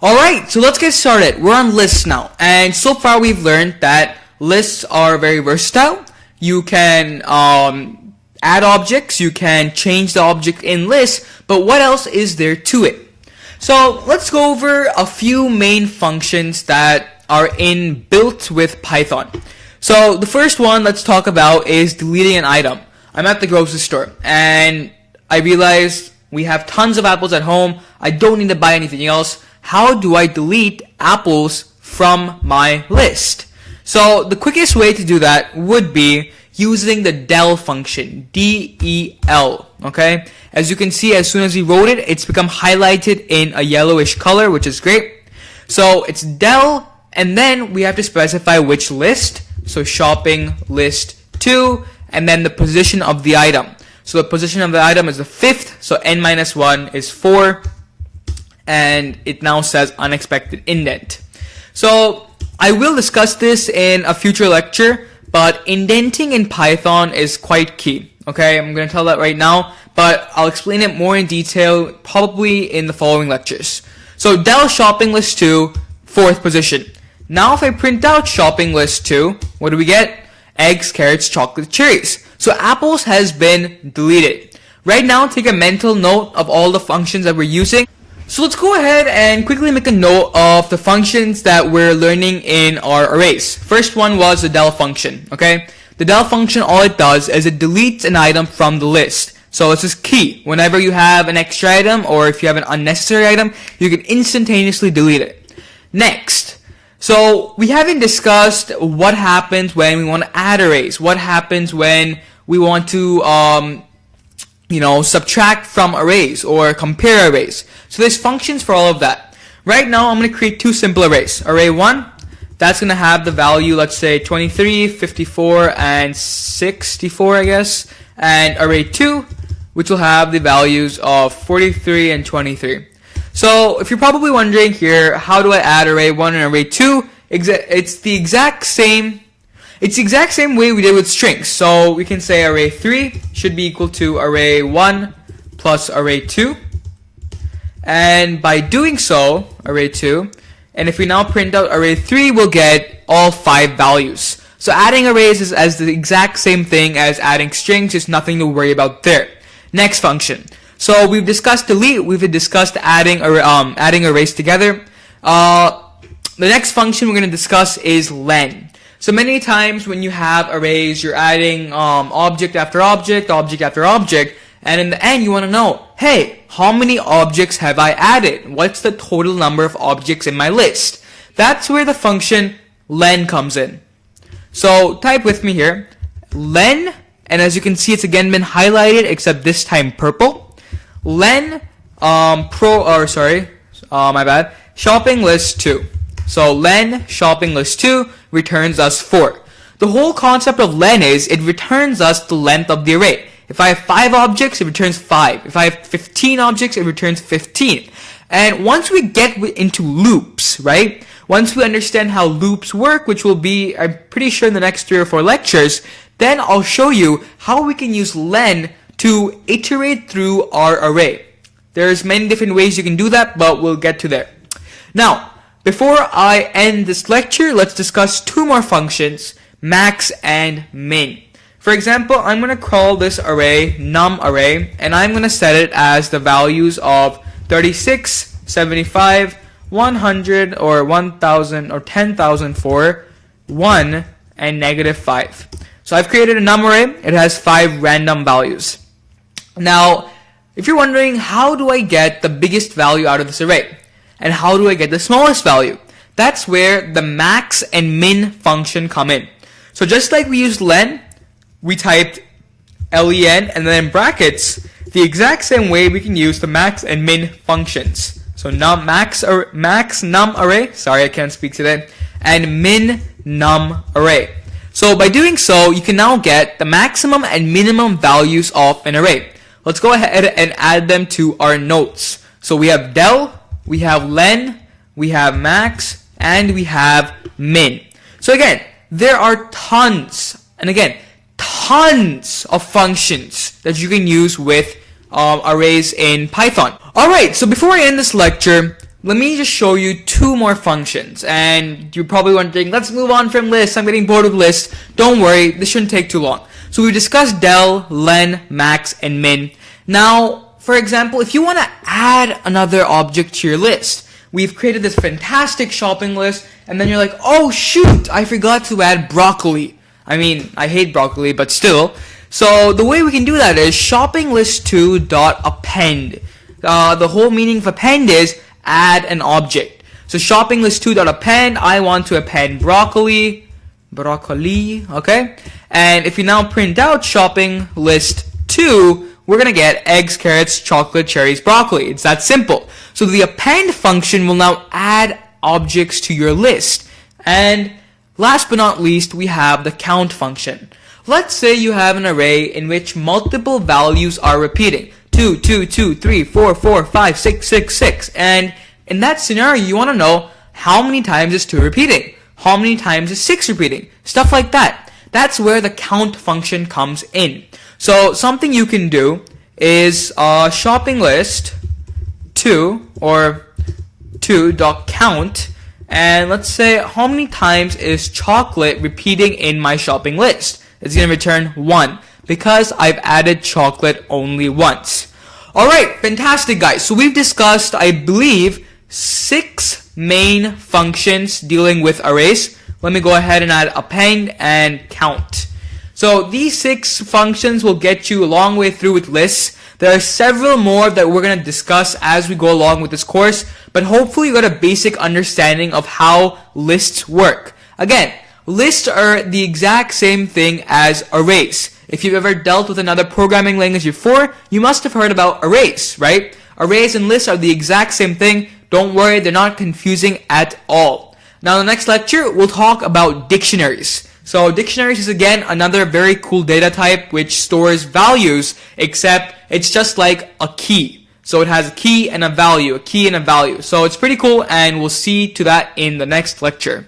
Alright, so let's get started. We're on lists now, and so far we've learned that lists are very versatile. You can add objects, you can change the object in lists, but what else is there to it? So let's go over a few main functions that are built with Python. So the first one let's talk about is deleting an item. I'm at the grocery store and I realized we have tons of apples at home. I don't need to buy anything else. How do I delete apples from my list? So the quickest way to do that would be using the del function, D-E-L, okay? As you can see, as soon as we wrote it, it's become highlighted in a yellowish color, which is great. So it's del, and then we have to specify which list. So shopping list 2, and then the position of the item. So the position of the item is the 5th, so n-1 is 4, and it now says unexpected indent. So I will discuss this in a future lecture, but indenting in Python is quite key. Okay, I'm going to tell that right now, but I'll explain it more in detail probably in the following lectures. So del shopping list 2, 4th position. Now if I print out shopping list 2, what do we get? Eggs, carrots, chocolate, cherries. So apples has been deleted. Right now, take a mental note of all the functions that we're using. So let's go ahead and quickly make a note of the functions that we're learning in our arrays. First one was the del function, okay? The del function, all it does is it deletes an item from the list. So this is key. Whenever you have an extra item or if you have an unnecessary item, you can instantaneously delete it. Next, so we haven't discussed what happens when we want to add arrays. What happens when we want to subtract from arrays or compare arrays. So there's functions for all of that. Right now, I'm going to create two simple arrays. Array 1, that's going to have the value, let's say 23, 54, and 64, I guess. And array 2, which will have the values of 43 and 23. So if you're probably wondering here, how do I add array 1 and array 2? It's the exact same way we did with strings. So we can say array 3 should be equal to array 1 plus array 2. And by doing so, array 2, and if we now print out array 3, we'll get all 5 values. So adding arrays is as the exact same thing as adding strings. There's nothing to worry about there. Next function. So we've discussed delete. We've discussed adding arrays together. The next function we're going to discuss is len. So many times when you have arrays, you're adding object after object, and in the end you want to know, hey, how many objects have I added? What's the total number of objects in my list? That's where the function len comes in. So type with me here, len, and as you can see, it's again been highlighted, except this time purple. Len shopping list 2. So len shopping list 2 returns us 4. The whole concept of len is it returns us the length of the array. If I have 5 objects, it returns 5. If I have 15 objects, it returns 15. And once we get into loops, right? Once we understand how loops work, which will be, I'm pretty sure, in the next 3 or 4 lectures, then I'll show you how we can use len to iterate through our array. There's many different ways you can do that, but we'll get to there. Now, before I end this lecture, let's discuss 2 more functions, max and min. For example, I'm going to call this array num array, and I'm going to set it as the values of 36, 75, 100, or 1000, or 10,004, 1, and -5. So I've created a num array. It has 5 random values. Now, if you're wondering, how do I get the biggest value out of this array? And how do I get the smallest value? That's where the max and min function come in. So just like we used len, we typed len and then in brackets, the exact same way we can use the max and min functions. So max num array, sorry I can't speak today, and min num array. So by doing so, you can now get the maximum and minimum values of an array. Let's go ahead and add them to our notes. So we have del, we have len, we have max, and we have min. So again, there are tons of functions that you can use with arrays in Python. Alright, so before I end this lecture, let me just show you two more functions. And you're probably wondering, let's move on from lists. I'm getting bored with lists. Don't worry, this shouldn't take too long. So we discussed del, len, max, and min. Now, for example, if you want to add another object to your list, we've created this fantastic shopping list, and then you're like, oh shoot, I forgot to add broccoli. I mean, I hate broccoli, but still. So the way we can do that is shopping list2.append. The whole meaning of append is add an object. So shopping list2.append, I want to append broccoli, okay? And if you now print out shopping list 2, we're going to get eggs, carrots, chocolate, cherries, broccoli. It's that simple. So the append function will now add objects to your list. And last but not least, we have the count function. Let's say you have an array in which multiple values are repeating. 2, 2, 2, 3, 4, 4, 5, 6, 6, 6. And in that scenario, you want to know how many times is 2 repeating? How many times is 6 repeating? Stuff like that. That's where the count function comes in. So something you can do is shopping list 2 or 2.count, and let's say how many times is chocolate repeating in my shopping list. It's going to return 1 because I've added chocolate only once. Alright, fantastic guys. So we've discussed, I believe, 6 main functions dealing with arrays. Let me go ahead and add append and count. So these 6 functions will get you a long way through with lists. There are several more that we're going to discuss as we go along with this course, but hopefully you got a basic understanding of how lists work. Again, lists are the exact same thing as arrays. If you've ever dealt with another programming language before, you must have heard about arrays, right? Arrays and lists are the exact same thing. Don't worry, they're not confusing at all. Now, in the next lecture, we'll talk about dictionaries. So dictionaries is again another very cool data type which stores values, except it's just like a key. So it has a key and a value, a key and a value. So it's pretty cool, and we'll see to that in the next lecture.